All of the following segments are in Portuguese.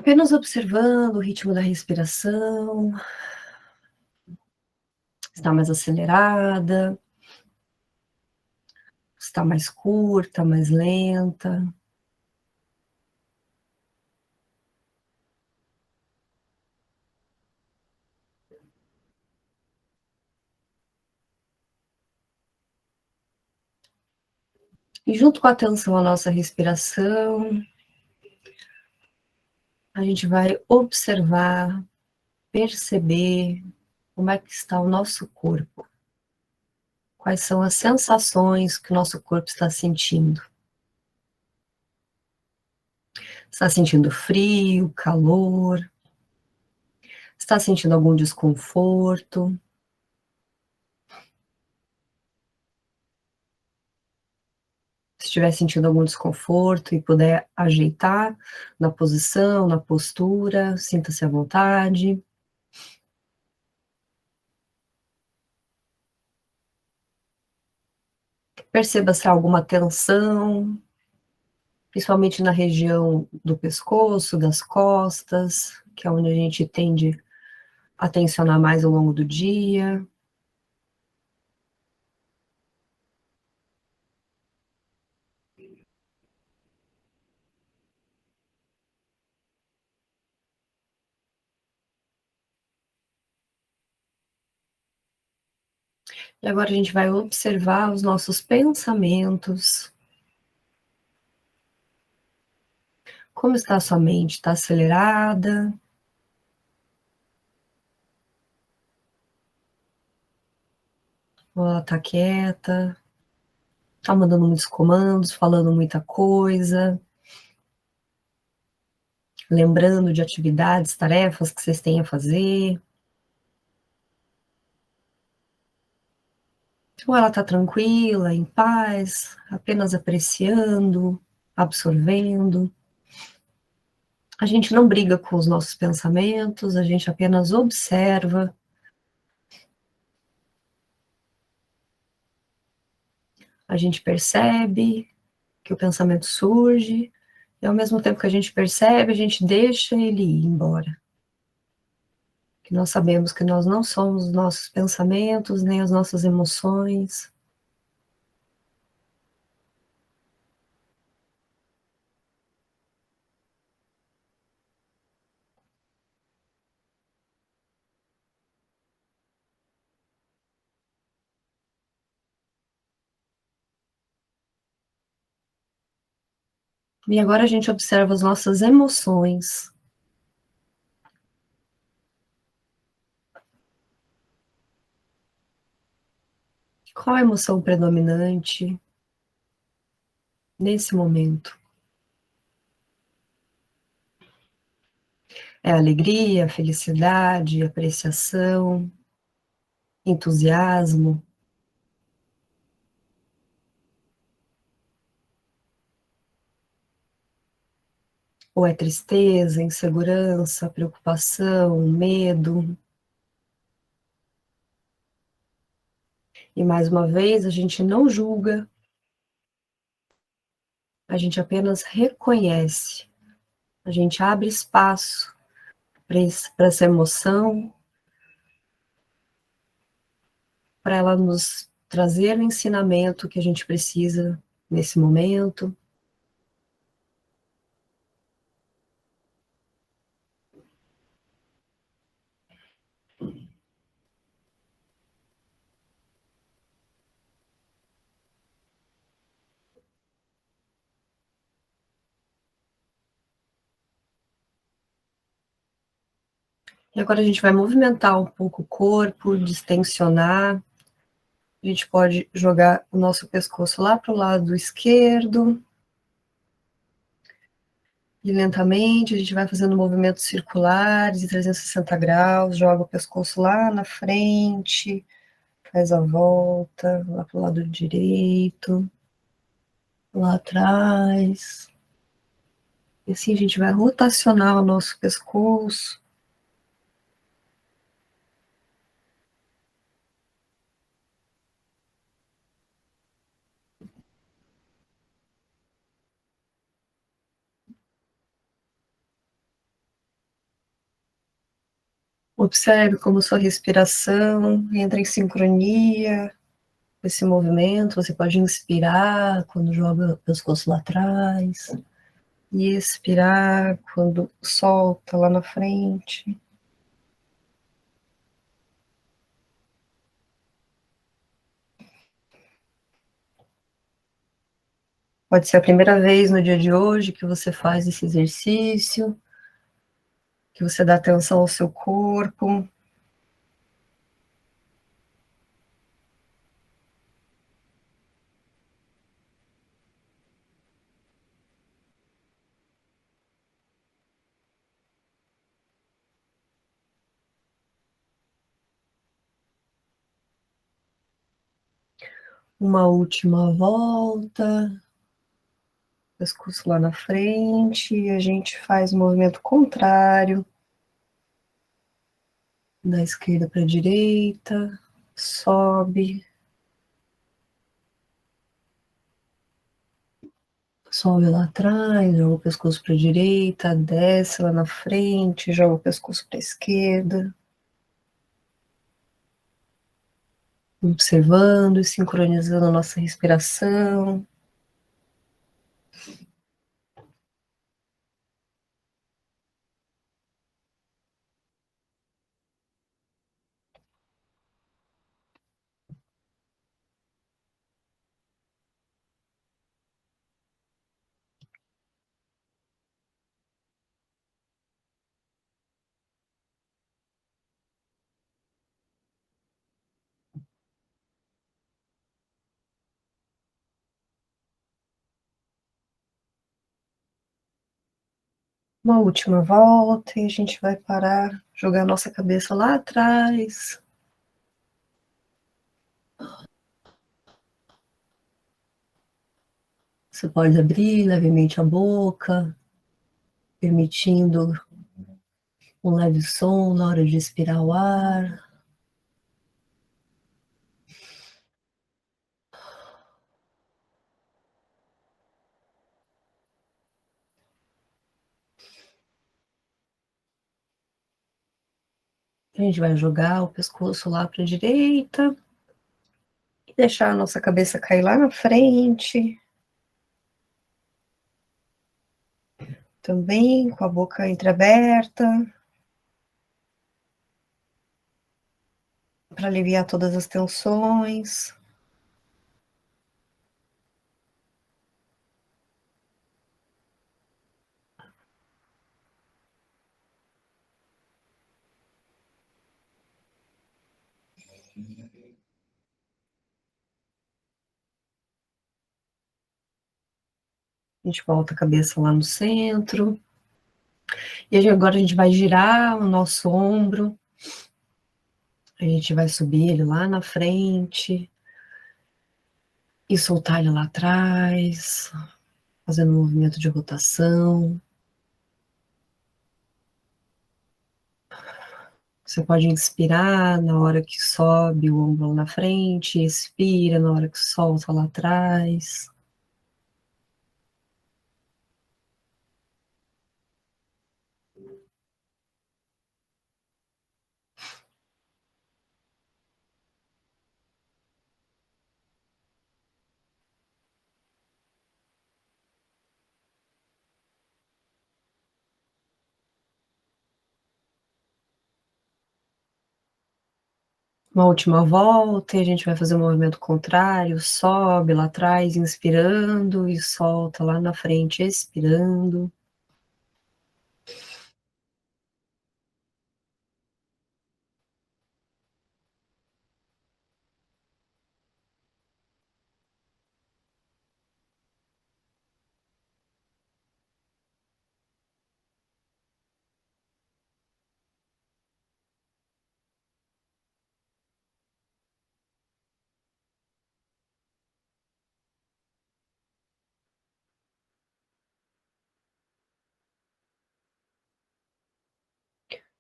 Apenas observando o ritmo da respiração, está mais acelerada, está mais curta, mais lenta. E junto com a atenção à nossa respiração, a gente vai observar, perceber como é que está o nosso corpo. Quais são as sensações que o nosso corpo está sentindo? Está sentindo frio, calor? Está sentindo algum desconforto? Se estiver sentindo algum desconforto e puder ajeitar na posição, na postura, sinta-se à vontade. Perceba se há alguma tensão, principalmente na região do pescoço, das costas, que é onde a gente tende a tensionar mais ao longo do dia. E agora a gente vai observar os nossos pensamentos. Como está a sua mente? Está acelerada? Ou ela está quieta? Está mandando muitos comandos, falando muita coisa? Lembrando de atividades, tarefas que vocês têm a fazer? Ou ela está tranquila, em paz, apenas apreciando, absorvendo? A gente não briga com os nossos pensamentos, a gente apenas observa. A gente percebe que o pensamento surge, e ao mesmo tempo que a gente percebe, a gente deixa ele ir embora. Que nós sabemos que nós não somos os nossos pensamentos, nem as nossas emoções. E agora a gente observa as nossas emoções. Qual a emoção predominante nesse momento? É alegria, felicidade, apreciação, entusiasmo? Ou é tristeza, insegurança, preocupação, medo? E mais uma vez, a gente não julga, a gente apenas reconhece, a gente abre espaço para essa emoção, para ela nos trazer o ensinamento que a gente precisa nesse momento. E agora a gente vai movimentar um pouco o corpo, distensionar. A gente pode jogar o nosso pescoço lá para o lado esquerdo. E lentamente a gente vai fazendo movimentos circulares de 360 graus, joga o pescoço lá na frente, faz a volta, lá para o lado direito, lá atrás. E assim a gente vai rotacionar o nosso pescoço. Observe como sua respiração entra em sincronia com esse movimento. Você pode inspirar quando joga o pescoço lá atrás e expirar quando solta lá na frente. Pode ser a primeira vez no dia de hoje que você faz esse exercício, que você dá atenção ao seu corpo. Uma última volta, pescoço lá na frente, e a gente faz o movimento contrário, da esquerda para a direita, sobe, sobe lá atrás, joga o pescoço para a direita, desce lá na frente, joga o pescoço para a esquerda, observando e sincronizando a nossa respiração. Uma última volta e a gente vai parar, jogar a nossa cabeça lá atrás. Você pode abrir levemente a boca, permitindo um leve som na hora de expirar o ar. A gente vai jogar o pescoço lá para a direita e deixar a nossa cabeça cair lá na frente. Também com a boca entreaberta, para aliviar todas as tensões. A gente volta a cabeça lá no centro. E agora a gente vai girar o nosso ombro. A gente vai subir ele lá na frente e soltar ele lá atrás, fazendo um movimento de rotação. Você pode inspirar na hora que sobe o ombro lá na frente, expira na hora que solta lá atrás. Uma última volta e a gente vai fazer o movimento contrário, sobe lá atrás, inspirando e solta lá na frente, expirando.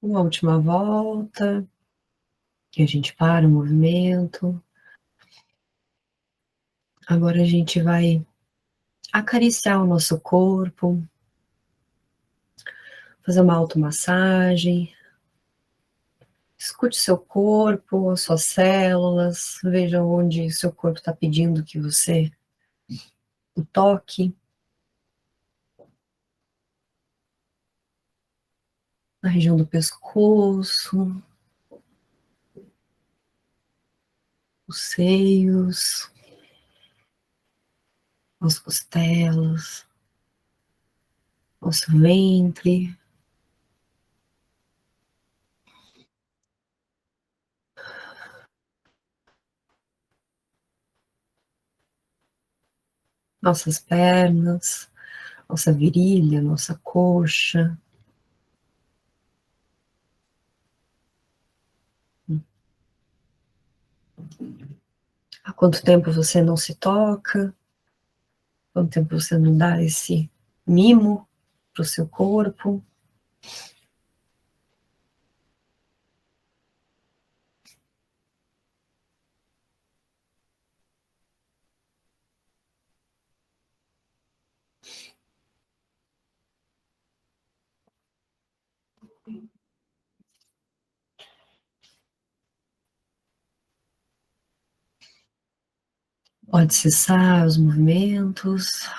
Uma última volta, que a gente para o movimento. Agora a gente vai acariciar o nosso corpo, fazer uma automassagem, Escute seu corpo, suas células, veja onde seu corpo está pedindo que você o toque, na região do pescoço, os seios, as costelas, nosso ventre, nossas pernas, nossa virilha, nossa coxa. Há quanto tempo você não se toca? Quanto tempo você não dá esse mimo para o seu corpo? Pode cessar os movimentos.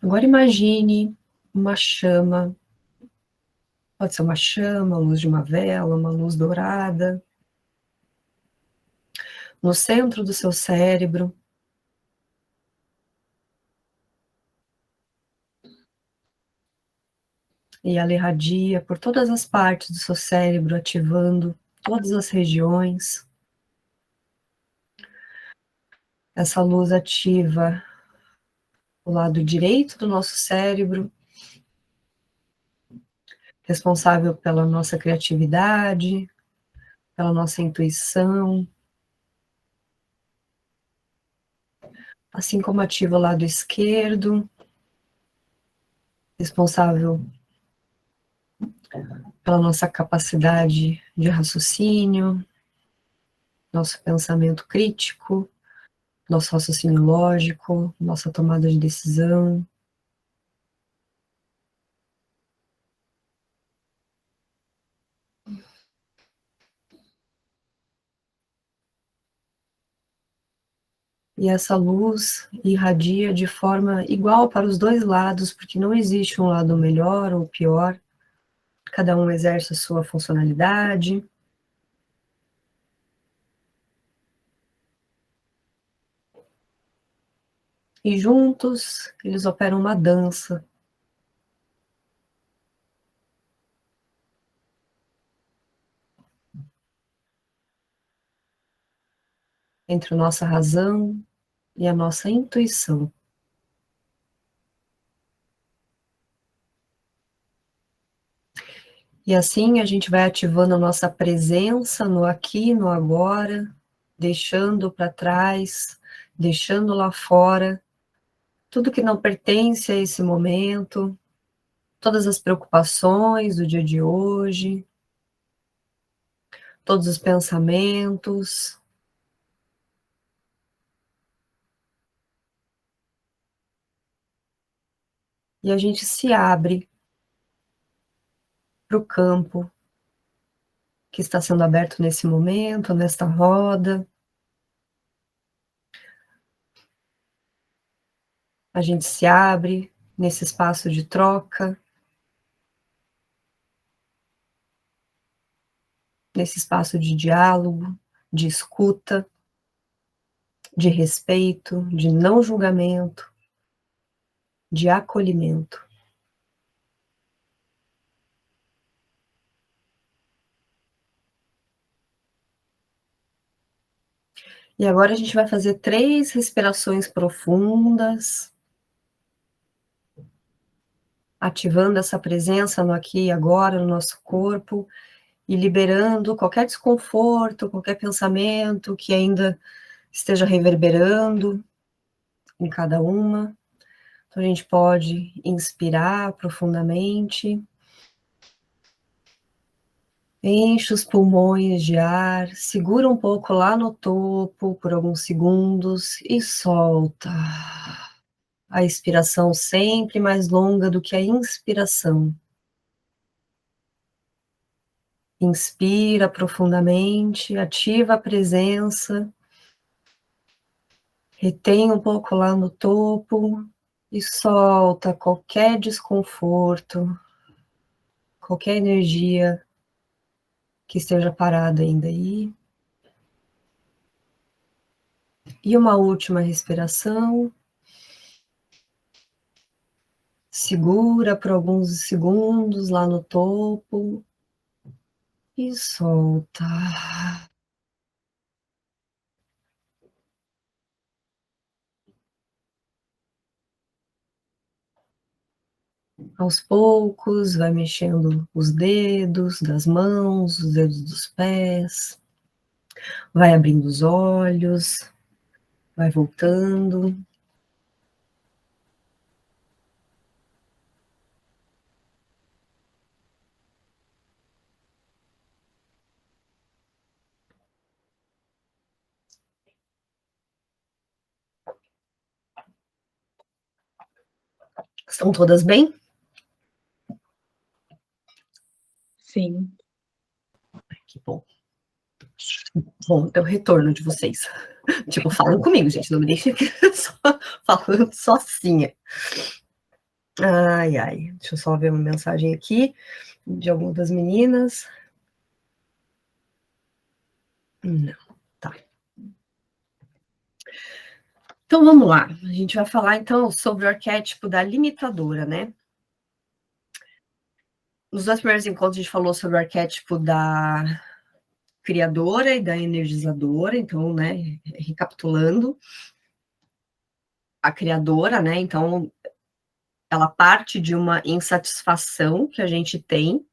Agora imagine uma chama, pode ser uma chama, a luz de uma vela, uma luz dourada, no centro do seu cérebro, e ela irradia por todas as partes do seu cérebro, ativando todas as regiões. Essa luz ativa o lado direito do nosso cérebro, responsável pela nossa criatividade, pela nossa intuição, assim como ativa o lado esquerdo, responsável pela nossa capacidade de raciocínio, nosso pensamento crítico, nosso raciocínio lógico, nossa tomada de decisão. E essa luz irradia de forma igual para os dois lados, porque não existe um lado melhor ou pior, cada um exerce a sua funcionalidade. E juntos eles operam uma dança entre a nossa razão e a nossa intuição. E assim a gente vai ativando a nossa presença no aqui, no agora, deixando para trás, deixando lá fora tudo que não pertence a esse momento, todas as preocupações do dia de hoje, todos os pensamentos. E a gente se abre para o campo que está sendo aberto nesse momento, nesta roda. A gente se abre nesse espaço de troca, nesse espaço de diálogo, de escuta, de respeito, de não julgamento, de acolhimento. E agora a gente vai fazer 3 respirações profundas, ativando essa presença no aqui e agora, no nosso corpo, e liberando qualquer desconforto, qualquer pensamento que ainda esteja reverberando em cada uma. Então a gente pode inspirar profundamente, enche os pulmões de ar, segura um pouco lá no topo por alguns segundos e solta. A expiração sempre mais longa do que a inspiração. Inspira profundamente, ativa a presença, retém um pouco lá no topo e solta qualquer desconforto, qualquer energia que esteja parada ainda aí. E uma última respiração. Segura por alguns segundos lá no topo e solta. Aos poucos, vai mexendo os dedos das mãos, os dedos dos pés, vai abrindo os olhos, vai voltando. Estão todas bem? Sim. Que bom. Bom, é o retorno de vocês. Tipo, falam comigo, gente, não me deixem aqui só falando sozinha. Ai, ai, deixa eu só ver uma mensagem aqui de alguma das meninas. Não, tá. Então vamos lá, a gente vai falar então sobre o arquétipo da limitadora, né? Nos dois primeiros encontros a gente falou sobre o arquétipo da criadora e da energizadora, então, né, recapitulando, a criadora, né, então, ela parte de uma insatisfação que a gente tem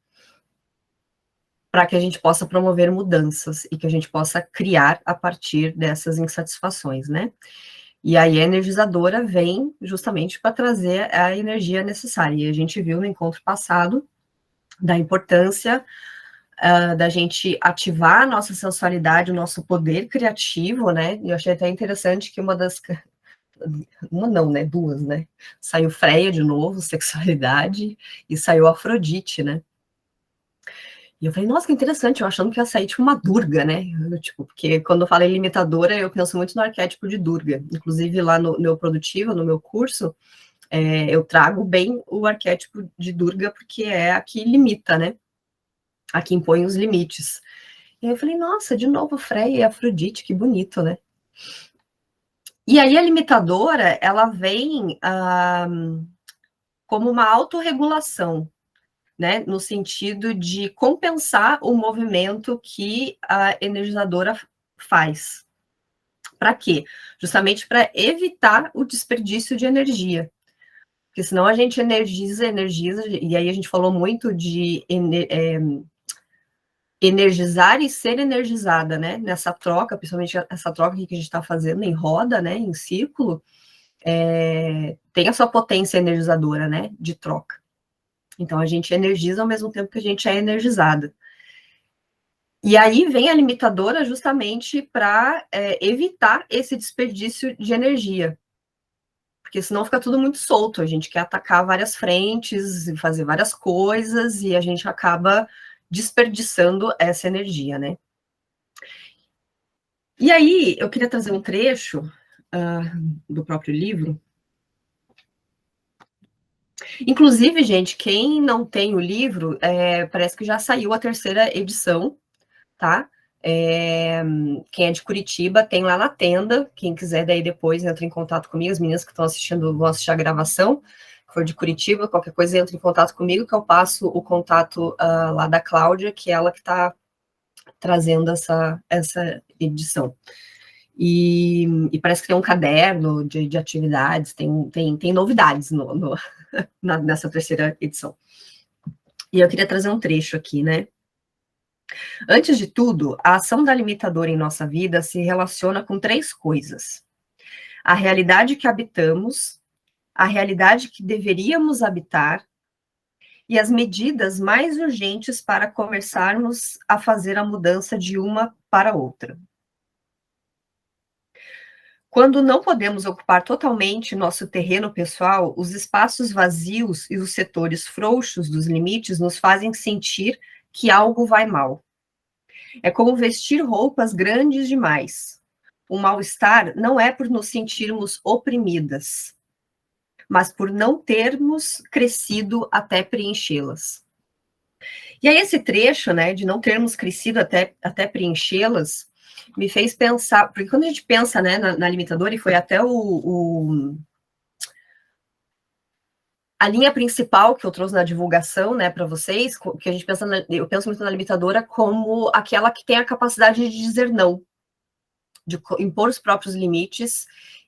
para que a gente possa promover mudanças e que a gente possa criar a partir dessas insatisfações, né? E aí a energizadora vem justamente para trazer a energia necessária. E a gente viu no encontro passado da importância da gente ativar a nossa sensualidade, o nosso poder criativo, né? E eu achei até interessante que uma não, né? Duas, né? Saiu Freia de novo, sexualidade, e saiu Afrodite, né? E eu falei, nossa, que interessante, eu achando que ia sair tipo uma Durga, né? Tipo, porque quando eu falo em limitadora, eu penso muito no arquétipo de Durga. Inclusive, lá no meu produtivo, no meu curso, eu trago bem o arquétipo de Durga, porque é a que limita, né? A que impõe os limites. E aí eu falei, nossa, de novo Freia e Afrodite, que bonito, né? E aí a limitadora, ela vem como uma autorregulação, né? No sentido de compensar o movimento que a energizadora faz. Para quê? Justamente para evitar o desperdício de energia. Porque senão a gente energiza, e aí a gente falou muito de energizar e ser energizada, né? Nessa troca, principalmente essa troca que a gente está fazendo em roda, né? Em círculo, tem a sua potência energizadora, né? De troca. Então a gente energiza ao mesmo tempo que a gente é energizada. E aí vem a limitadora justamente para evitar esse desperdício de energia. Porque senão fica tudo muito solto, a gente quer atacar várias frentes, fazer várias coisas, e a gente acaba desperdiçando essa energia, né? E aí, eu queria trazer um trecho do próprio livro. Inclusive, gente, quem não tem o livro, parece que já saiu a terceira edição, tá? Quem é de Curitiba tem lá na tenda. Quem quiser, daí depois entra em contato comigo. As meninas que estão assistindo vão assistir a gravação. Se for de Curitiba, qualquer coisa, entra em contato comigo, que eu passo o contato lá da Cláudia, que é ela que está trazendo essa edição. E parece que tem um caderno de atividades, tem novidades nessa terceira edição. E eu queria trazer um trecho aqui, né? Antes de tudo, a ação da limitadora em nossa vida se relaciona com três coisas: a realidade que habitamos, a realidade que deveríamos habitar e as medidas mais urgentes para começarmos a fazer a mudança de uma para outra. Quando não podemos ocupar totalmente nosso terreno pessoal, os espaços vazios e os setores frouxos dos limites nos fazem sentir que algo vai mal. É como vestir roupas grandes demais. O mal-estar não é por nos sentirmos oprimidas, mas por não termos crescido até preenchê-las. E aí esse trecho, né, de não termos crescido até preenchê-las, me fez pensar, porque quando a gente pensa, né, na limitadora, e foi até a linha principal que eu trouxe na divulgação, né, para vocês, que a gente pensa, eu penso muito na limitadora como aquela que tem a capacidade de dizer não, de impor os próprios limites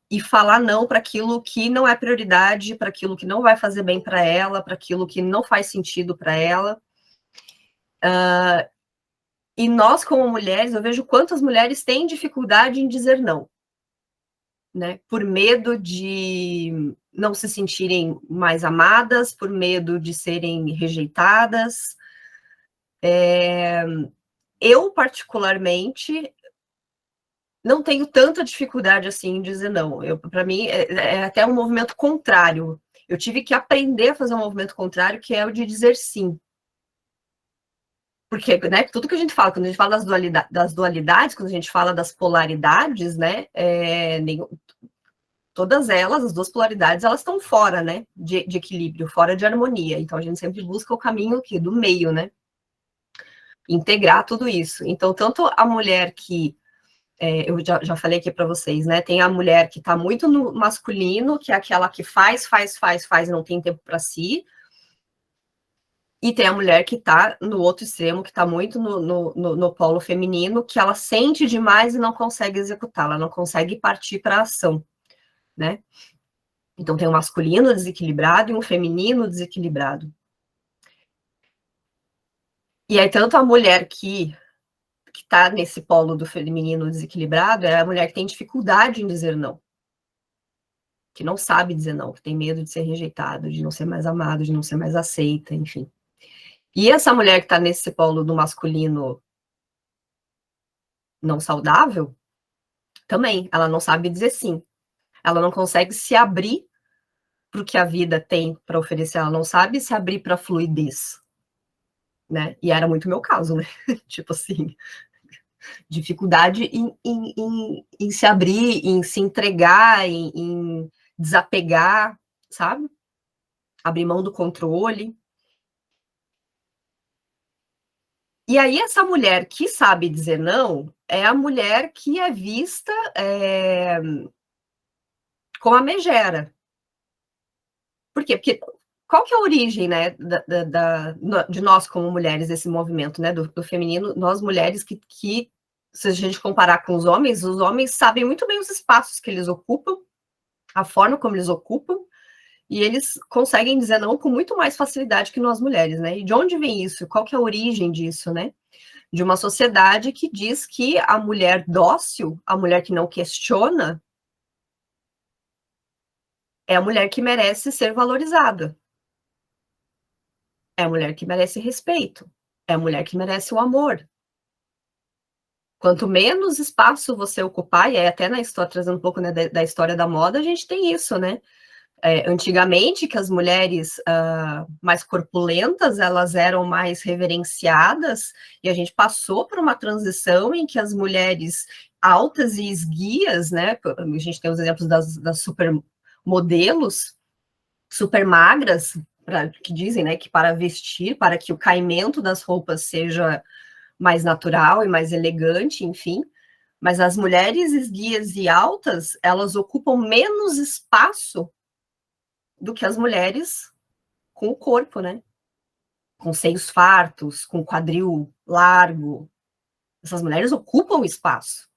e falar não para aquilo que não é prioridade, para aquilo que não vai fazer bem para ela, para aquilo que não faz sentido para ela. E nós, como mulheres, eu vejo quantas mulheres têm dificuldade em dizer não, né? Por medo de não se sentirem mais amadas, por medo de serem rejeitadas. Eu, particularmente, não tenho tanta dificuldade assim em dizer não. Para mim, é até um movimento contrário. Eu tive que aprender a fazer um movimento contrário, que é o de dizer sim. Porque, né, tudo que a gente fala, quando a gente fala das dualidades, quando a gente fala das polaridades, né, todas elas, as duas polaridades, elas estão fora, né, de equilíbrio, fora de harmonia. Então, a gente sempre busca o caminho aqui, do meio, né, integrar tudo isso. Então, tanto a mulher que, eu já falei aqui para vocês, né, tem a mulher que está muito no masculino, que é aquela que faz, e não tem tempo para si, e tem a mulher que está no outro extremo, que está muito no polo feminino, que ela sente demais e não consegue executar, ela não consegue partir para a ação, né? Então tem um masculino desequilibrado e um feminino desequilibrado. E aí tanto a mulher que está nesse polo do feminino desequilibrado é a mulher que tem dificuldade em dizer não, que não sabe dizer não, que tem medo de ser rejeitado, de não ser mais amado, de não ser mais aceita, enfim. E essa mulher que está nesse polo do masculino não saudável, também, ela não sabe dizer sim. Ela não consegue se abrir para o que a vida tem para oferecer, ela não sabe se abrir para a fluidez, né? E era muito meu caso, né? Tipo assim, dificuldade em se abrir, em se entregar, em desapegar, sabe? Abrir mão do controle. E aí, essa mulher que sabe dizer não é a mulher que é vista como a megera. Por quê? Porque qual que é a origem, né, de nós como mulheres, desse movimento, né, do feminino, nós mulheres que, se a gente comparar com os homens sabem muito bem os espaços que eles ocupam, a forma como eles ocupam, e eles conseguem dizer não com muito mais facilidade que nós mulheres, né? E de onde vem isso? Qual que é a origem disso, né? De uma sociedade que diz que a mulher dócil, a mulher que não questiona, é a mulher que merece ser valorizada. É a mulher que merece respeito. É a mulher que merece o amor. Quanto menos espaço você ocupar, e aí até na história, trazendo um pouco, né, da história da moda, a gente tem isso, né? Antigamente, que as mulheres mais corpulentas, elas eram mais reverenciadas, e a gente passou por uma transição em que as mulheres altas e esguias, né? A gente tem os exemplos das supermodelos, super magras, que dizem, né, que para vestir, para que o caimento das roupas seja mais natural e mais elegante, enfim. Mas as mulheres esguias e altas, elas ocupam menos espaço do que as mulheres com o corpo, né? Com seios fartos, com quadril largo. Essas mulheres ocupam espaço.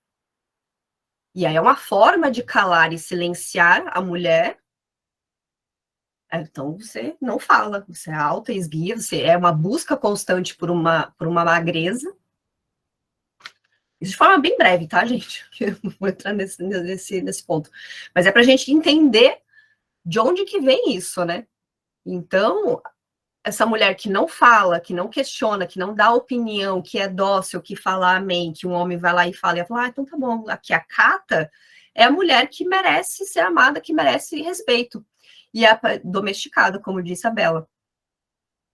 E aí é uma forma de calar e silenciar a mulher. Então você não fala, você é alta, esguia, você é uma busca constante por uma magreza. Isso de forma bem breve, tá, gente? Eu não vou entrar nesse ponto. Mas é para a gente entender de onde que vem isso, né? Então, essa mulher que não fala, que não questiona, que não dá opinião, que é dócil, que fala amém, que um homem vai lá e fala, então tá bom, aqui acata, é a mulher que merece ser amada, que merece respeito. E é domesticada, como disse a Bela.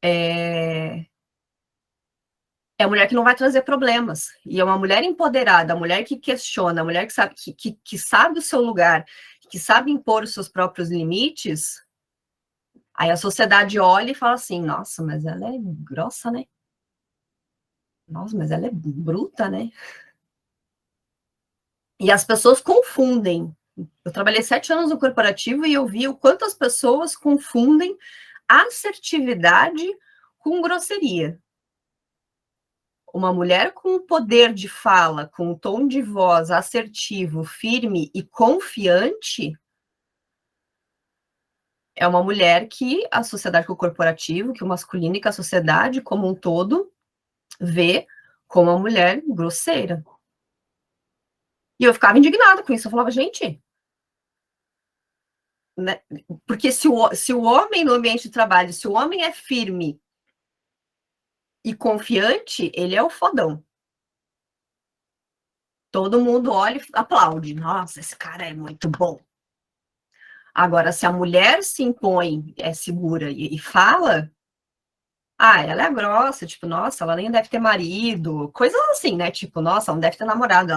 É a mulher que não vai trazer problemas. E é uma mulher empoderada, a mulher que questiona, a mulher que sabe, que sabe o seu lugar, que sabe impor os seus próprios limites. Aí a sociedade olha e fala assim, nossa, mas ela é grossa, né? Nossa, mas ela é bruta, né? E as pessoas confundem. Eu trabalhei 7 anos no corporativo e eu vi o quanto as pessoas confundem assertividade com grosseria. Uma mulher com poder de fala, com um tom de voz assertivo, firme e confiante, é uma mulher que a sociedade que o corporativo, que o masculino e que a sociedade como um todo vê como uma mulher grosseira. E eu ficava indignada com isso. Eu falava, gente, né? Porque se o homem no ambiente de trabalho, se o homem é firme e confiante, ele é o fodão. Todo mundo olha e aplaude. Nossa, esse cara é muito bom. Agora, se a mulher se impõe, é segura e fala, ela é grossa, tipo, nossa, ela nem deve ter marido, coisas assim, né? Tipo, nossa, não deve ter namorado,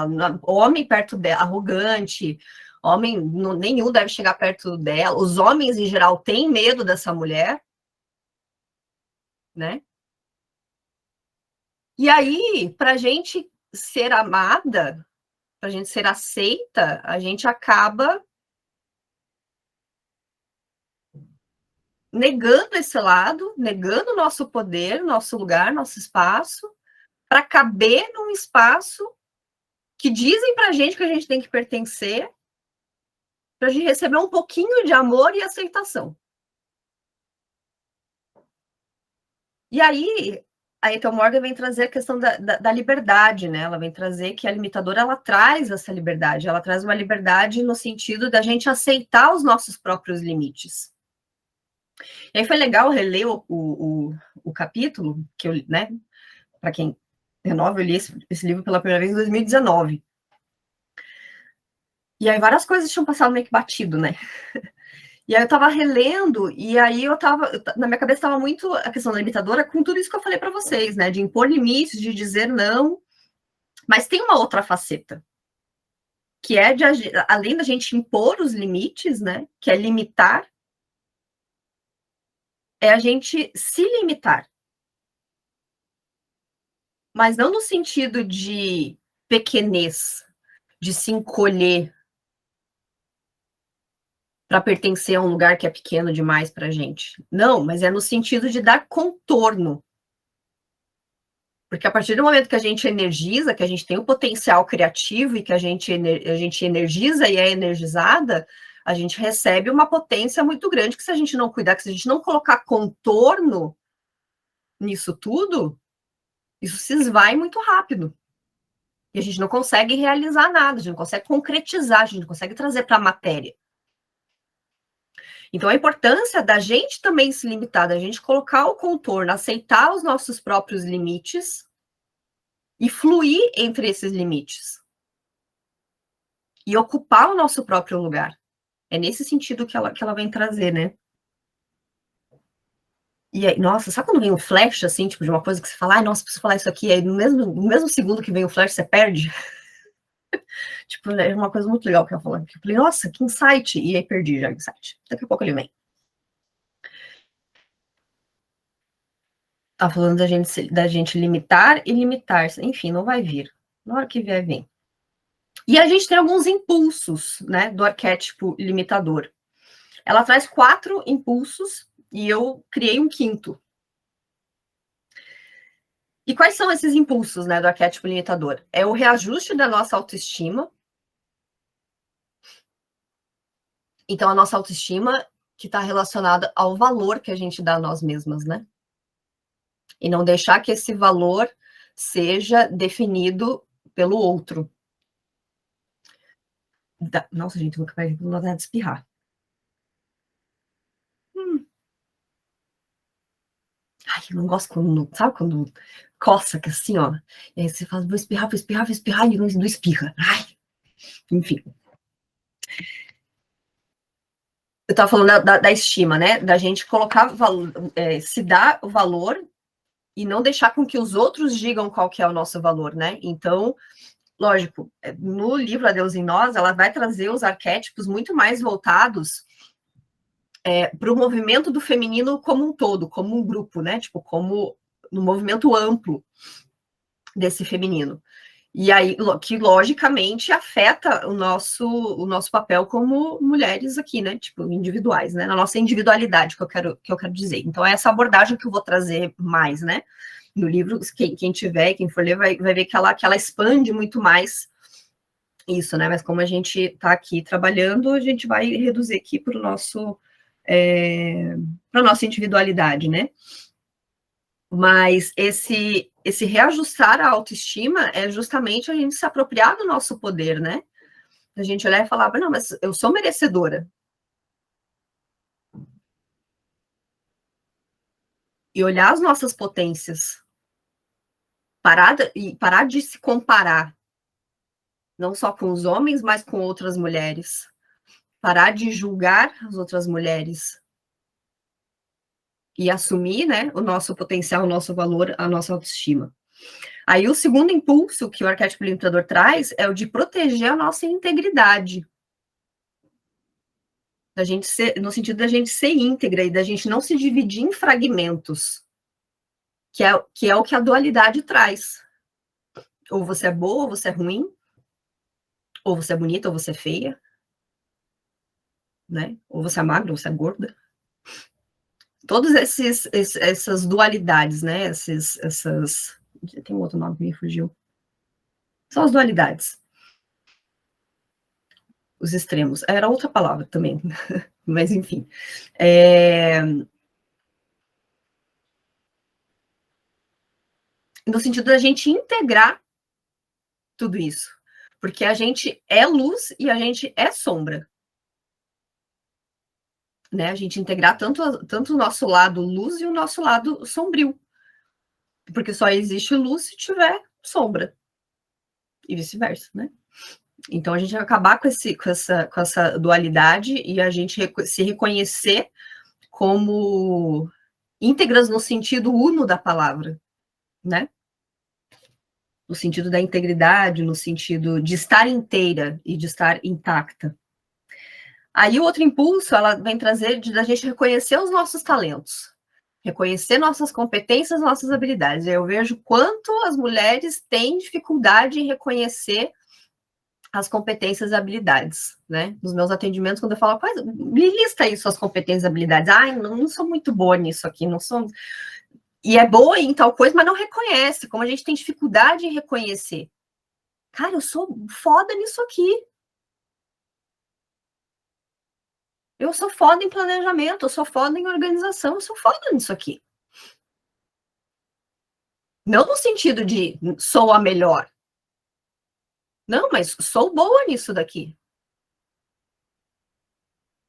homem perto dela, arrogante, homem nenhum deve chegar perto dela. Os homens, em geral, têm medo dessa mulher, né? E aí, pra gente ser amada, pra gente ser aceita, a gente acaba negando esse lado, negando o nosso poder, nosso lugar, nosso espaço, para caber num espaço que dizem para a gente que a gente tem que pertencer, para a gente receber um pouquinho de amor e aceitação. E aí, a Ethel Morgan vem trazer a questão da liberdade, né? Ela vem trazer que a limitadora, ela traz essa liberdade, ela traz uma liberdade no sentido da gente aceitar os nossos próprios limites. E aí foi legal reler o capítulo, que eu, né, para quem renova, eu li esse livro pela primeira vez em 2019. E aí várias coisas tinham passado meio que batido, né? E aí eu tava relendo, e aí na minha cabeça estava muito a questão da limitadora com tudo isso que eu falei para vocês, né? De impor limites, de dizer não. Mas tem uma outra faceta, que é além da gente impor os limites, né? Que é limitar, é a gente se limitar. Mas não no sentido de pequenez, de se encolher para pertencer a um lugar que é pequeno demais para a gente. Não, mas é no sentido de dar contorno. Porque a partir do momento que a gente energiza, que a gente tem o potencial criativo e que a gente energiza e é energizada, a gente recebe uma potência muito grande que se a gente não cuidar, que se a gente não colocar contorno nisso tudo, isso se esvai muito rápido. E a gente não consegue realizar nada, a gente não consegue concretizar, a gente não consegue trazer para a matéria. Então, a importância da gente também se limitar, da gente colocar o contorno, aceitar os nossos próprios limites e fluir entre esses limites. E ocupar o nosso próprio lugar. É nesse sentido que ela vem trazer, né? E aí, nossa, sabe quando vem um flash, assim, tipo, de uma coisa que você fala, nossa, preciso falar isso aqui, aí no mesmo segundo que vem o flash, você perde? Tipo, é uma coisa muito legal que ela falou. Eu falei, nossa, que insight! E aí perdi já o insight. Daqui a pouco ele vem. Tá falando da gente limitar e limitar-se. Enfim, não vai vir. Na hora que vier, vem. E a gente tem alguns impulsos, né, do arquétipo limitador. Ela traz 4 impulsos e eu criei um quinto. E quais são esses impulsos, né, do arquétipo limitador? É o reajuste da nossa autoestima. Então, a nossa autoestima que está relacionada ao valor que a gente dá a nós mesmas, né? E não deixar que esse valor seja definido pelo outro. Nossa, gente, eu vou com vontade de espirrar. não gosto quando, sabe quando coça, que assim, ó. E aí você fala, vou espirrar, e não espirra. Ai, enfim. Eu estava falando da estima, né? Da gente colocar valor, se dar o valor e não deixar com que os outros digam qual que é o nosso valor, né? Então, lógico, no livro A Deus em Nós, ela vai trazer os arquétipos muito mais voltados para o movimento do feminino como um todo, como um grupo, né? Tipo, como no movimento amplo desse feminino. E aí, que logicamente afeta o nosso papel como mulheres aqui, né? Tipo, individuais, né? Na nossa individualidade, que eu quero dizer. Então, é essa abordagem que eu vou trazer mais, né? No livro, quem tiver, quem for ler, vai ver que ela expande muito mais isso, né? Mas como a gente está aqui trabalhando, a gente vai reduzir aqui para a nossa individualidade, né? Mas esse reajustar a autoestima é justamente a gente se apropriar do nosso poder, né? A gente olhar e falar, não, mas eu sou merecedora. E olhar as nossas potências. Parar de se comparar. Não só com os homens, mas com outras mulheres. Parar de julgar as outras mulheres. E assumir, né, o nosso potencial, o nosso valor, a nossa autoestima. Aí o segundo impulso que o arquétipo limitador traz é o de proteger a nossa integridade. Da gente ser, no sentido da gente ser íntegra e da gente não se dividir em fragmentos, que é o que a dualidade traz. Ou você é boa, ou você é ruim, ou você é bonita, ou você é feia, né? Ou você é magra, ou você é gorda. Todas essas dualidades, né? Essas. Tem um outro nome que me fugiu. São as dualidades. Os extremos. Era outra palavra também, mas enfim. No sentido da gente integrar tudo isso. Porque a gente é luz e a gente é sombra. Né? A gente integrar tanto o nosso lado luz e o nosso lado sombrio. Porque só existe luz se tiver sombra. E vice-versa, né? Então a gente vai acabar com essa dualidade e a gente se reconhecer como íntegras no sentido uno da palavra, né? No sentido da integridade, no sentido de estar inteira e de estar intacta. Aí o outro impulso, ela vem trazer da gente reconhecer os nossos talentos, reconhecer nossas competências, nossas habilidades. Eu vejo quanto as mulheres têm dificuldade em reconhecer as competências e habilidades, né? Nos meus atendimentos, quando eu falo, me lista aí suas competências e habilidades. Ai, não sou muito boa nisso aqui, não sou... E é boa em tal coisa, mas não reconhece, como a gente tem dificuldade em reconhecer. Cara, eu sou foda nisso aqui. Eu sou foda em planejamento, eu sou foda em organização, eu sou foda nisso aqui. Não no sentido de sou a melhor. Não, mas sou boa nisso daqui.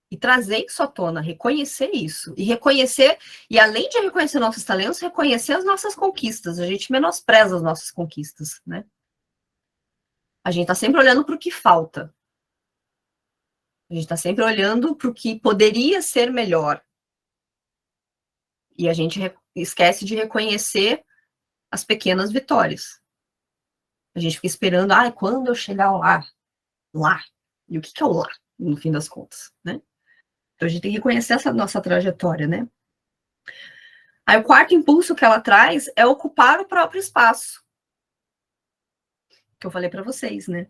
E trazer isso à tona, reconhecer isso. E além de reconhecer nossos talentos, reconhecer as nossas conquistas. A gente menospreza as nossas conquistas, né? A gente está sempre olhando para o que falta. A gente está sempre olhando para o que poderia ser melhor. E a gente esquece de reconhecer as pequenas vitórias. A gente fica esperando, quando eu chegar lá. E o que é o lá, no fim das contas, né? Então a gente tem que reconhecer essa nossa trajetória, né? Aí o quarto impulso que ela traz é ocupar o próprio espaço. Que eu falei para vocês, né?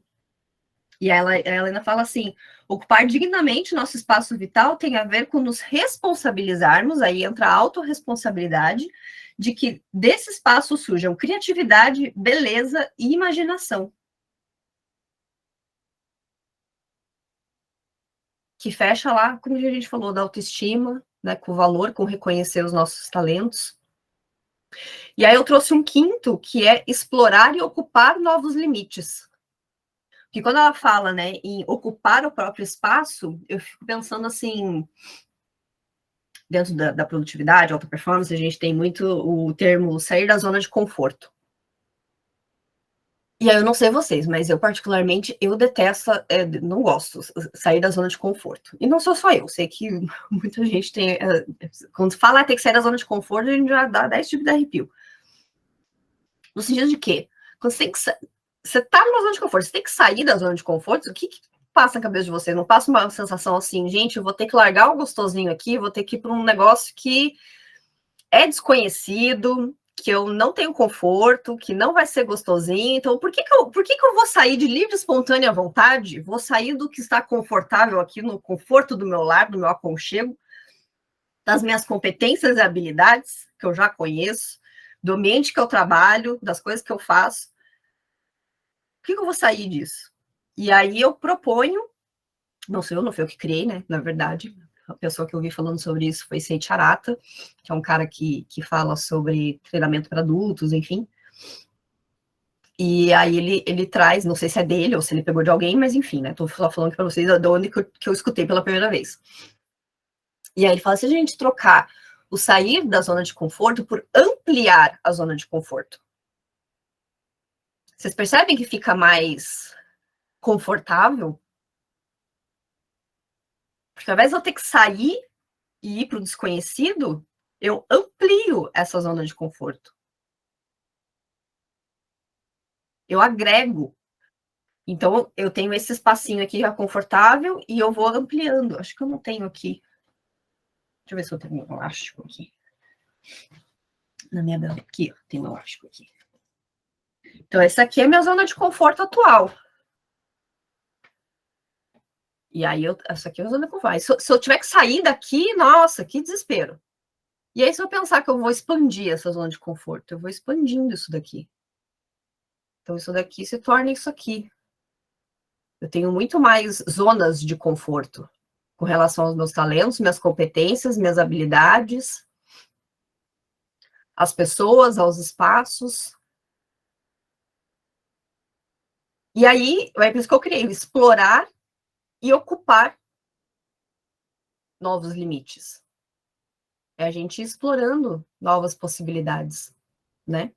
E ela ainda fala assim: ocupar dignamente nosso espaço vital tem a ver com nos responsabilizarmos, aí entra a autorresponsabilidade, de que desse espaço surjam criatividade, beleza e imaginação. Que fecha lá, como a gente falou, da autoestima, né, com o valor, com reconhecer os nossos talentos. E aí eu trouxe um quinto, que é explorar e ocupar novos limites. Porque quando ela fala, né, em ocupar o próprio espaço, eu fico pensando assim, dentro da produtividade, alta performance, a gente tem muito o termo sair da zona de conforto. E aí eu não sei vocês, mas eu particularmente, eu detesto, não gosto, sair da zona de conforto. E não sou só eu, sei que muita gente tem, quando fala tem que sair da zona de conforto, a gente já dá 10 tipos de arrepio. No sentido de que, quando você tá numa zona de conforto, você tem que sair da zona de conforto, o que passa na cabeça de você? Não passa uma sensação assim, gente, eu vou ter que largar o gostosinho aqui, vou ter que ir para um negócio que é desconhecido, que eu não tenho conforto, que não vai ser gostosinho. Então, por que eu vou sair de livre, espontânea vontade? Vou sair do que está confortável aqui, no conforto do meu lar, do meu aconchego, das minhas competências e habilidades, que eu já conheço, do ambiente que eu trabalho, das coisas que eu faço. Por que eu vou sair disso? E aí eu proponho, não sei eu que criei, né? Na verdade, a pessoa que eu vi falando sobre isso foi Sei Charata, que é um cara que fala sobre treinamento para adultos, enfim. E aí ele traz, não sei se é dele ou se ele pegou de alguém, mas enfim, né? Tô só falando para vocês de onde que eu escutei pela primeira vez. E aí ele fala, se a gente trocar o sair da zona de conforto por ampliar a zona de conforto. Vocês percebem que fica mais confortável? Porque ao invés de eu ter que sair e ir para o desconhecido, eu amplio essa zona de conforto. Eu agrego. Então, eu tenho esse espacinho aqui já confortável e eu vou ampliando. Acho que eu não tenho aqui. Deixa eu ver se eu tenho um elástico aqui. Na minha bela. Aqui, ó, tem um elástico aqui. Então, essa aqui é a minha zona de conforto atual. E aí, essa aqui é a zona de conforto. Se eu tiver que sair daqui, nossa, que desespero. E aí, se eu pensar que eu vou expandir essa zona de conforto, eu vou expandindo isso daqui. Então, isso daqui se torna isso aqui. Eu tenho muito mais zonas de conforto com relação aos meus talentos, minhas competências, minhas habilidades, às pessoas, aos espaços. E aí, é por isso que eu criei, explorar e ocupar novos limites. É a gente ir explorando novas possibilidades, né?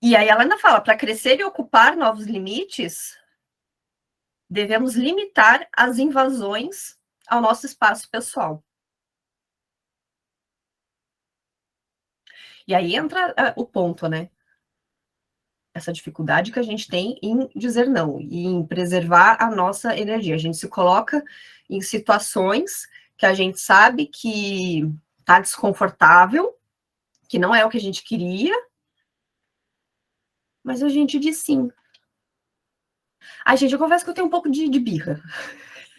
E aí ela ainda fala, para crescer e ocupar novos limites, devemos limitar as invasões ao nosso espaço pessoal. E aí entra o ponto, né? Essa dificuldade que a gente tem em dizer não e em preservar a nossa energia. A gente se coloca em situações que a gente sabe que tá desconfortável, que não é o que a gente queria, mas a gente diz sim. Ai, gente, eu confesso que eu tenho um pouco de birra.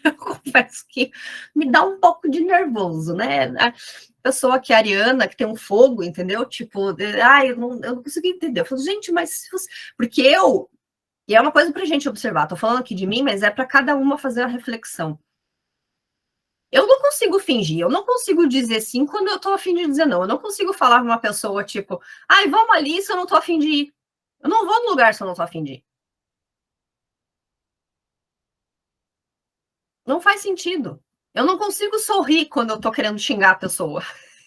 Eu confesso que me dá um pouco de nervoso, né? A pessoa que é ariana, que tem um fogo, entendeu? Tipo, eu não consegui entender. Eu falo, gente, mas se você... Porque e é uma coisa pra gente observar, tô falando aqui de mim, mas é para cada uma fazer a reflexão. Eu não consigo fingir, eu não consigo dizer sim quando eu tô a fim de dizer não. Eu não consigo falar pra uma pessoa, tipo, ai, vamos ali se eu não tô a fim de ir. Eu não vou no lugar se eu não tô a fim de ir. Não faz sentido. Eu não consigo sorrir quando eu tô querendo xingar a pessoa.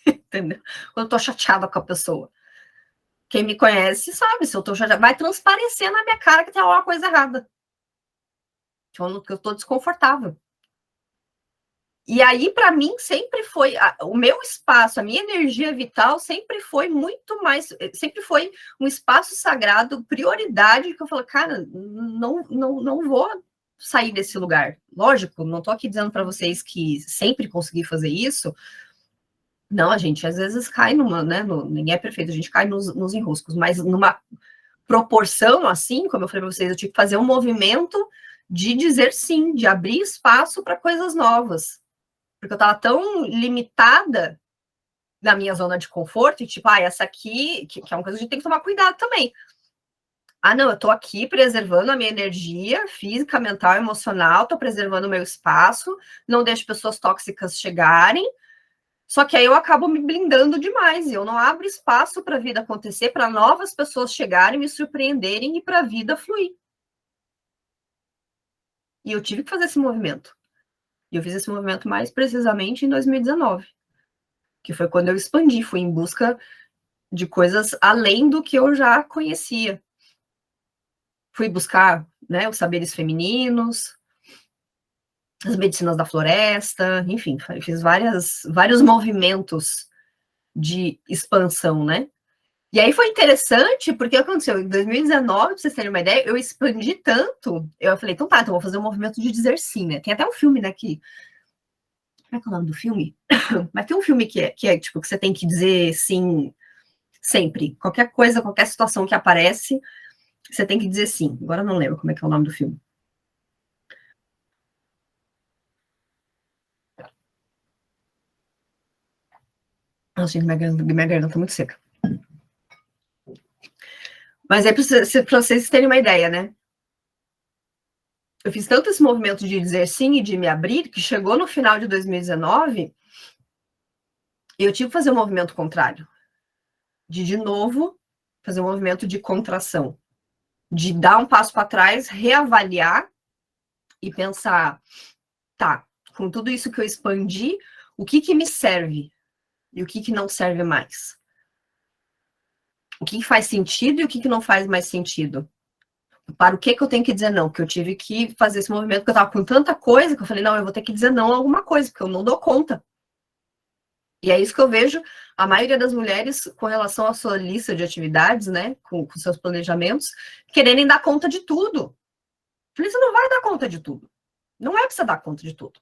Entendeu? Quando eu tô chateada com a pessoa. Quem me conhece sabe, se eu tô chateada, vai transparecer na minha cara que tem alguma coisa errada. Que eu tô desconfortável. E aí, para mim, sempre foi o meu espaço, a minha energia vital sempre foi muito mais, sempre foi um espaço sagrado, prioridade, que eu falo, cara, não vou sair desse lugar. Lógico, não estou aqui dizendo para vocês que sempre consegui fazer isso. Não, a gente às vezes cai numa, né? Ninguém é perfeito, a gente cai nos enroscos, mas numa proporção assim, como eu falei para vocês, eu tive que fazer um movimento de dizer sim, de abrir espaço para coisas novas. Porque eu estava tão limitada na minha zona de conforto, e tipo, essa aqui, que é uma coisa que a gente tem que tomar cuidado também. Não, eu tô aqui preservando a minha energia física, mental, emocional, tô preservando o meu espaço, não deixo pessoas tóxicas chegarem, só que aí eu acabo me blindando demais, e eu não abro espaço para a vida acontecer, para novas pessoas chegarem, me surpreenderem e para a vida fluir. E eu tive que fazer esse movimento. E eu fiz esse movimento mais precisamente em 2019, que foi quando eu expandi, fui em busca de coisas além do que eu já conhecia. Fui buscar, né, os saberes femininos, as medicinas da floresta, enfim, fiz vários movimentos de expansão, né? E aí foi interessante, porque aconteceu em 2019, pra vocês terem uma ideia, eu expandi tanto, eu falei, então tá, então vou fazer um movimento de dizer sim, né? Tem até um filme, né, que... Como é que é o nome do filme? Mas tem um filme que é tipo, que você tem que dizer sim sempre. Qualquer coisa, qualquer situação que aparece, você tem que dizer sim. Agora eu não lembro como é que é o nome do filme. Nossa, gente, minha garganta tá muito seca. Mas é para vocês terem uma ideia, né? Eu fiz tanto esse movimento de dizer sim e de me abrir, que chegou no final de 2019, e eu tive que fazer um movimento contrário. De novo, fazer um movimento de contração. De dar um passo para trás, reavaliar e pensar, tá, com tudo isso que eu expandi, o que me serve e o que não serve mais? O que faz sentido e o que não faz mais sentido? Para o que eu tenho que dizer não? Porque eu tive que fazer esse movimento, porque eu estava com tanta coisa que eu falei, não, eu vou ter que dizer não a alguma coisa, porque eu não dou conta. E é isso que eu vejo a maioria das mulheres com relação à sua lista de atividades, né, com seus planejamentos, quererem dar conta de tudo. Eu falei, você não vai dar conta de tudo. Não é para você dar conta de tudo.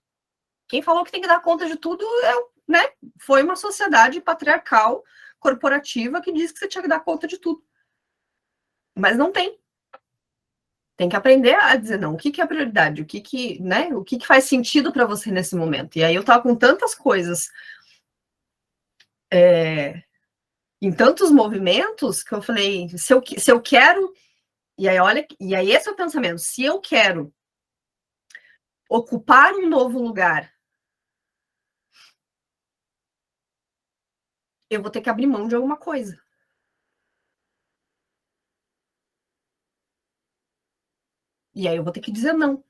Quem falou que tem que dar conta de tudo né, foi uma sociedade patriarcal, corporativa, que disse que você tinha que dar conta de tudo. Mas não tem. Tem que aprender a dizer não. O que é a prioridade? Né? O que faz sentido para você nesse momento? E aí eu tava com tantas coisas em tantos movimentos que eu falei, se eu quero, e aí olha, e aí esse é o pensamento, se eu quero ocupar um novo lugar, eu vou ter que abrir mão de alguma coisa. E aí eu vou ter que dizer não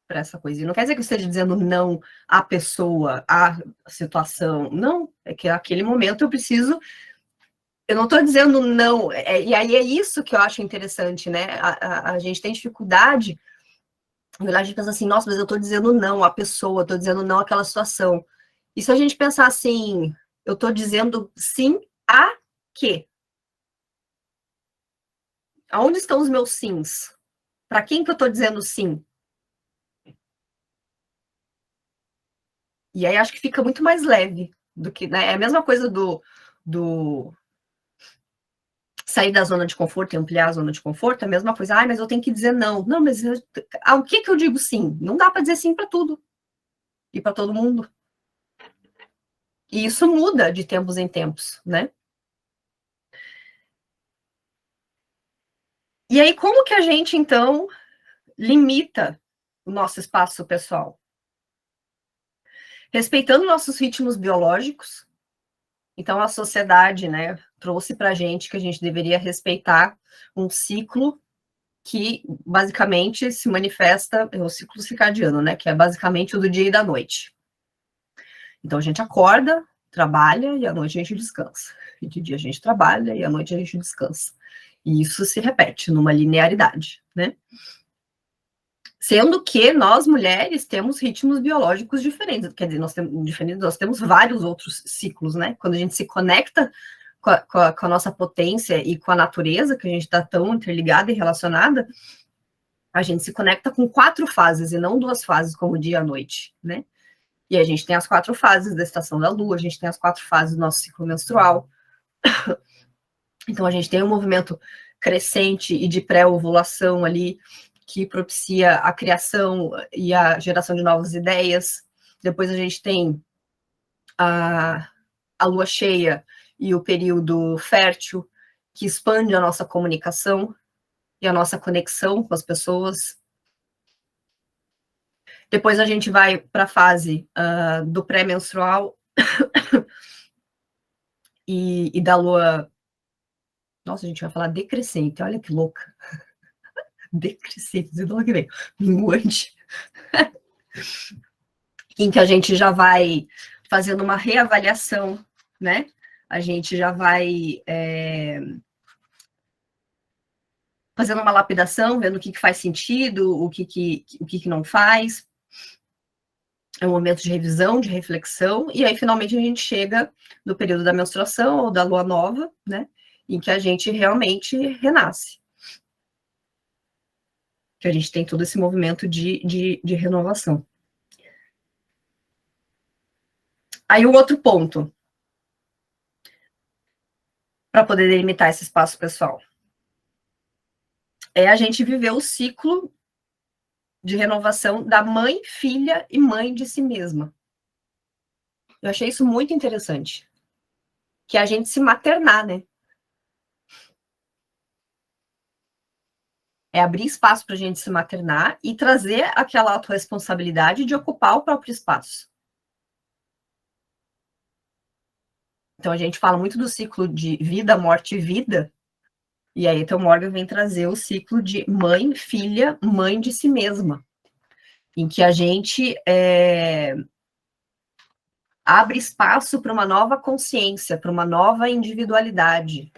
para essa coisa. E não quer dizer que eu esteja dizendo não à pessoa, à situação. Não, é que naquele momento eu preciso. Eu não estou dizendo não. E aí é isso que eu acho interessante, né? A gente tem dificuldade. Na verdade, a gente pensa assim, nossa, mas eu estou dizendo não à pessoa, estou dizendo não àquela situação. E se a gente pensar assim, eu estou dizendo sim a quê? Aonde estão os meus sims? Para quem que eu estou dizendo sim? E aí acho que fica muito mais leve do que, né? É a mesma coisa do sair da zona de conforto e ampliar a zona de conforto, é a mesma coisa. Mas eu tenho que dizer não. Não, mas ao que eu digo sim? Não dá para dizer sim para tudo e para todo mundo. E isso muda de tempos em tempos, né? E aí, como que a gente, então, limita o nosso espaço pessoal? Respeitando nossos ritmos biológicos. Então, a sociedade, né, trouxe para a gente que a gente deveria respeitar um ciclo que, basicamente, se manifesta, é o ciclo circadiano, né, que é basicamente o do dia e da noite. Então, a gente acorda, trabalha e à noite a gente descansa. E de dia a gente trabalha e à noite a gente descansa. E isso se repete numa linearidade, né? Sendo que nós, mulheres, temos ritmos biológicos diferentes. Quer dizer, nós temos vários outros ciclos, né? Quando a gente se conecta com a nossa potência e com a natureza, que a gente está tão interligada e relacionada, a gente se conecta com 4 fases e não 2 fases, como dia e a noite, né? E a gente tem as 4 fases da estação da lua, a gente tem as 4 fases do nosso ciclo menstrual. Então, a gente tem um movimento crescente e de pré-ovulação ali, que propicia a criação e a geração de novas ideias. Depois a gente tem a lua cheia e o período fértil, que expande a nossa comunicação e a nossa conexão com as pessoas. Depois a gente vai para a fase do pré-menstrual e da lua. Nossa, a gente vai falar decrescente, olha que louca. Decrescente, não que vem. Minguante. em que a gente já vai fazendo uma reavaliação, né? A gente já vai fazendo uma lapidação, vendo o que faz sentido, o que não faz. É um momento de revisão, de reflexão, e aí finalmente a gente chega no período da menstruação ou da lua nova, né? Em que a gente realmente renasce. Que a gente tem todo esse movimento de renovação. Aí o outro ponto, para poder delimitar esse espaço pessoal, é a gente viver o ciclo de renovação da mãe, filha e mãe de si mesma. Eu achei isso muito interessante. Que é a gente se maternar, né? É abrir espaço para a gente se maternar e trazer aquela autorresponsabilidade de ocupar o próprio espaço. Então, a gente fala muito do ciclo de vida, morte e vida, e aí então Morgan vem trazer o ciclo de mãe, filha, mãe de si mesma, em que a gente abre espaço para uma nova consciência, para uma nova individualidade.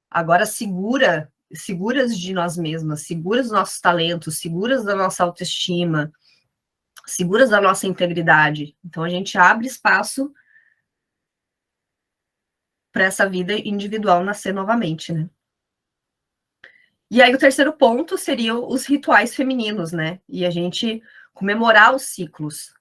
Agora seguras de nós mesmas, seguras dos nossos talentos, seguras da nossa autoestima, seguras da nossa integridade. Então a gente abre espaço para essa vida individual nascer novamente, né? E aí o terceiro ponto seriam os rituais femininos, né? E a gente comemorar os ciclos,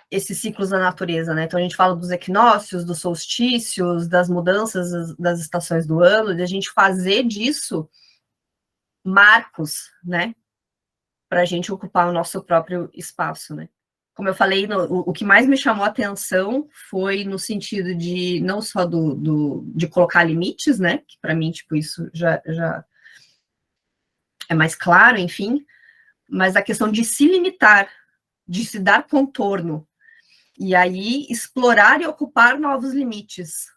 esses ciclos da natureza, né? Então a gente fala dos equinócios, dos solstícios, das mudanças das estações do ano, de a gente fazer disso marcos, né? Para a gente ocupar o nosso próprio espaço, né? Como eu falei, o que mais me chamou a atenção foi no sentido de não só de colocar limites, né? Que para mim, tipo, isso já é mais claro, enfim, mas a questão de se limitar, de se dar contorno, e aí explorar e ocupar novos limites.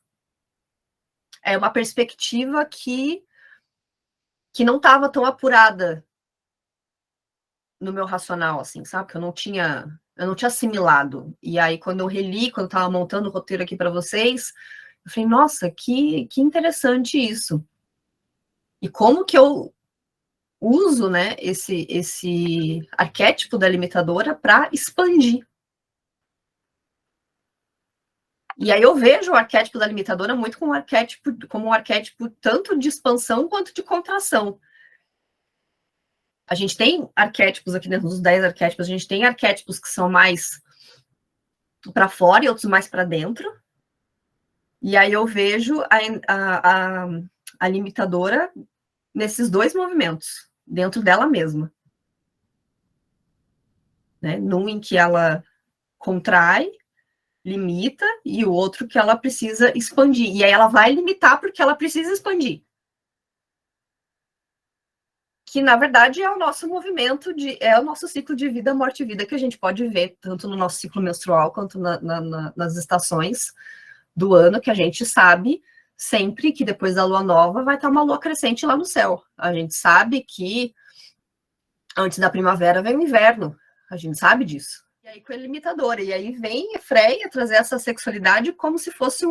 É uma perspectiva que não estava tão apurada no meu racional, assim, sabe? Que eu não tinha assimilado. E aí, quando eu reli, quando eu estava montando o roteiro aqui para vocês, eu falei, nossa, que interessante isso. E como que eu uso, né, esse arquétipo da limitadora para expandir. E aí eu vejo o arquétipo da limitadora muito como um arquétipo tanto de expansão quanto de contração. A gente tem arquétipos aqui dentro dos 10 arquétipos, a gente tem arquétipos que são mais para fora e outros mais para dentro. E aí eu vejo a limitadora nesses dois movimentos, dentro dela mesma. Né? Num em que ela contrai, limita, e o outro que ela precisa expandir. E aí ela vai limitar porque ela precisa expandir. Que, na verdade, é o nosso movimento, é o nosso ciclo de vida, morte e vida, que a gente pode ver tanto no nosso ciclo menstrual quanto nas estações do ano, que a gente sabe sempre que depois da lua nova vai estar uma lua crescente lá no céu. A gente sabe que antes da primavera vem o inverno. A gente sabe disso. E aí com a limitadora. E aí vem a Freia trazer essa sexualidade como se fosse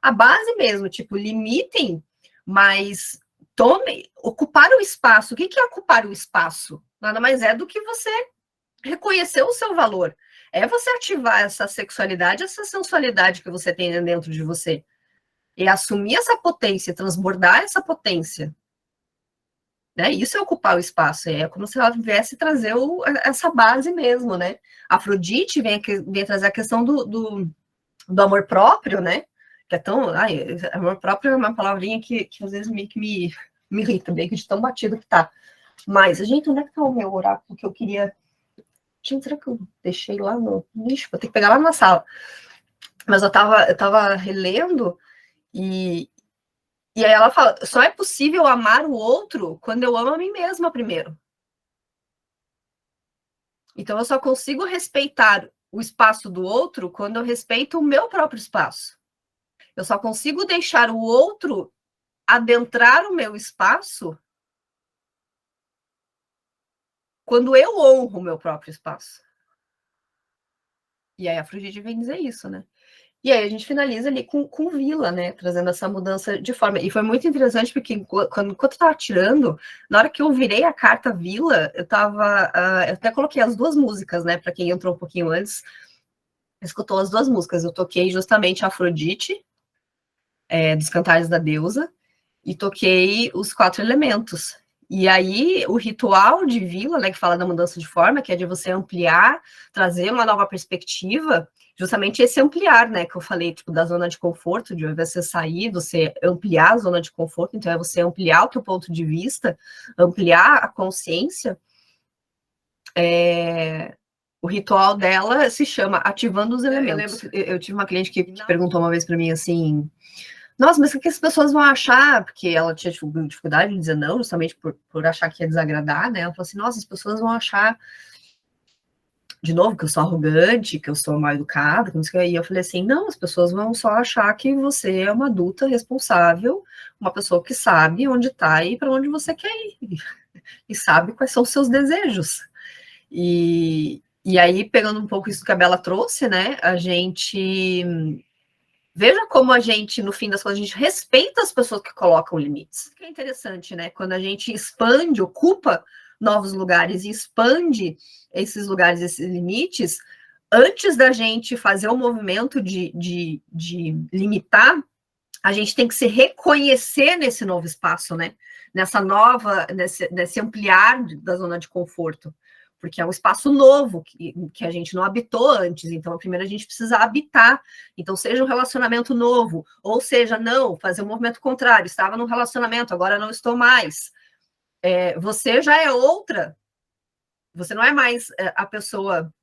a base mesmo. Tipo, limitem, mas ocupar o espaço. O que é ocupar o espaço? Nada mais é do que você reconhecer o seu valor. É você ativar essa sexualidade, essa sensualidade que você tem dentro de você. E assumir essa potência, transbordar essa potência. Né? Isso é ocupar o espaço, é como se ela viesse trazer essa base mesmo, né? Afrodite vem trazer a questão do amor próprio, né? Que é tão. Ai, amor próprio é uma palavrinha que às vezes meio que me irrita, meio que de tão batido que tá. Mas, gente, onde é que tá o meu oráculo que eu queria. Gente, será que eu deixei lá no lixo? Vou ter que pegar lá na sala. Mas eu tava relendo e aí ela fala, só é possível amar o outro quando eu amo a mim mesma primeiro. Então eu só consigo respeitar o espaço do outro quando eu respeito o meu próprio espaço. Eu só consigo deixar o outro adentrar o meu espaço quando eu honro o meu próprio espaço. E aí a Afrodite vem dizer isso, né? E aí a gente finaliza ali com Vila, né? Trazendo essa mudança de forma. E foi muito interessante, porque enquanto eu estava tirando, na hora que eu virei a carta Vila, eu tava. Eu até coloquei as duas músicas, né? Para quem entrou um pouquinho antes, escutou as duas músicas. Eu toquei justamente a Afrodite, dos Cantares da Deusa, e toquei os 4 elementos. E aí, o ritual de Vila, né, que fala da mudança de forma, que é de você ampliar, trazer uma nova perspectiva, justamente esse ampliar, né, que eu falei, tipo, da zona de conforto, de você sair, você ampliar a zona de conforto, então é você ampliar o teu ponto de vista, ampliar a consciência. O ritual dela se chama Ativando os Elementos. Eu tive uma cliente que perguntou uma vez para mim assim: nossa, mas o que as pessoas vão achar? Porque ela tinha dificuldade de dizer não, justamente por achar que ia desagradar, né? Ela falou assim, nossa, as pessoas vão achar, de novo, que eu sou arrogante, que eu sou mal educada, que não sei o que. E eu falei assim, não, as pessoas vão só achar que você é uma adulta responsável, uma pessoa que sabe onde está e para onde você quer ir. E sabe quais são os seus desejos. E aí, pegando um pouco isso que a Bela trouxe, né? A gente... Veja como a gente, no fim das contas, a gente respeita as pessoas que colocam limites. Que é interessante, né? Quando a gente expande, ocupa novos lugares e expande esses lugares, esses limites, antes da gente fazer o movimento de limitar, a gente tem que se reconhecer nesse novo espaço, né? Nessa nova, nesse ampliar da zona de conforto. Porque é um espaço novo que a gente não habitou antes. Então, primeiro a gente precisa habitar. Então, seja um relacionamento novo, ou seja, não, fazer um movimento contrário. Estava num relacionamento, agora não estou mais. Você já é outra. Você não é mais a pessoa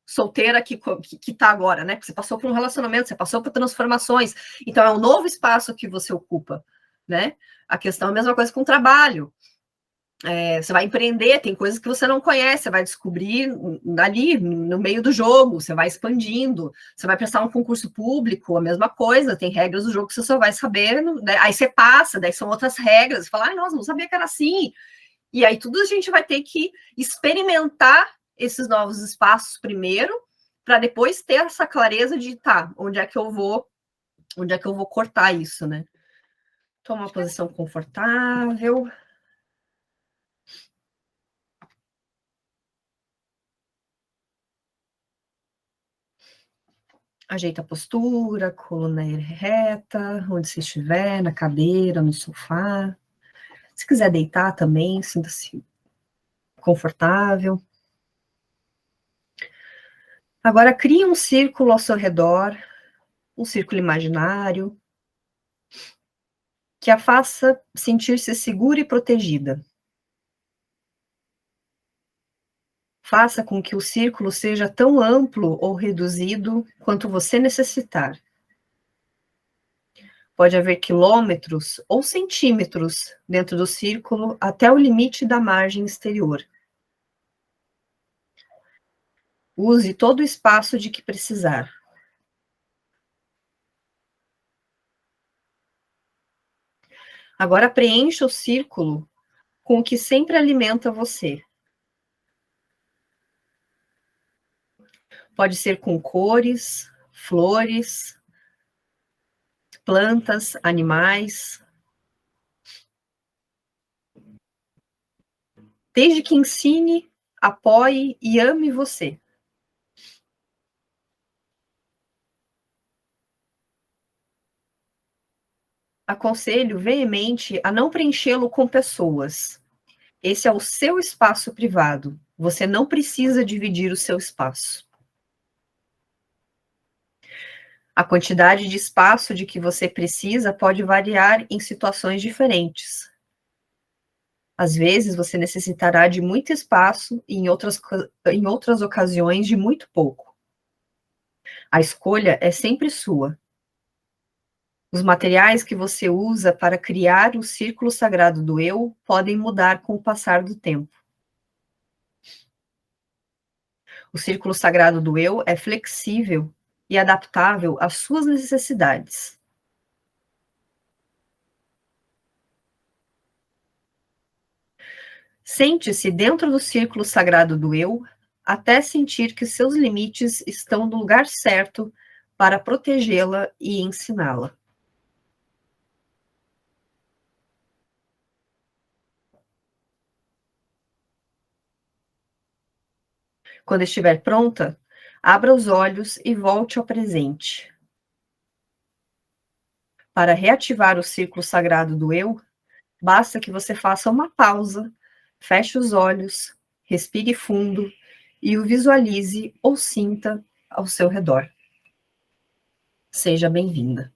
solteira que está agora, né? Porque você passou por um relacionamento, você passou por transformações. Então, é um novo espaço que você ocupa, né? A questão é a mesma coisa com o trabalho. Você vai empreender, tem coisas que você não conhece, você vai descobrir ali, no meio do jogo, você vai expandindo, você vai prestar um concurso público, a mesma coisa, tem regras do jogo que você só vai saber, né? Aí você passa, daí são outras regras, você fala, ai, nossa, não sabia que era assim. E aí tudo a gente vai ter que experimentar esses novos espaços primeiro, para depois ter essa clareza de, tá, onde é que eu vou cortar isso, né? Toma uma posição confortável. Ajeita a postura, coluna reta, onde você estiver, na cadeira, no sofá. Se quiser deitar também, sinta-se confortável. Agora, crie um círculo ao seu redor, um círculo imaginário, que a faça sentir-se segura e protegida. Faça com que o círculo seja tão amplo ou reduzido quanto você necessitar. Pode haver quilômetros ou centímetros dentro do círculo até o limite da margem exterior. Use todo o espaço de que precisar. Agora preencha o círculo com o que sempre alimenta você. Pode ser com cores, flores, plantas, animais. Desde que ensine, apoie e ame você. Aconselho veemente a não preenchê-lo com pessoas. Esse é o seu espaço privado. Você não precisa dividir o seu espaço. A quantidade de espaço de que você precisa pode variar em situações diferentes. Às vezes, você necessitará de muito espaço e em outras ocasiões de muito pouco. A escolha é sempre sua. Os materiais que você usa para criar o círculo sagrado do eu podem mudar com o passar do tempo. O círculo sagrado do eu é flexível e adaptável às suas necessidades. Sente-se dentro do círculo sagrado do eu, até sentir que seus limites estão no lugar certo para protegê-la e ensiná-la. Quando estiver pronta, abra os olhos e volte ao presente. Para reativar o círculo sagrado do eu, basta que você faça uma pausa, feche os olhos, respire fundo e o visualize ou sinta ao seu redor. Seja bem-vinda.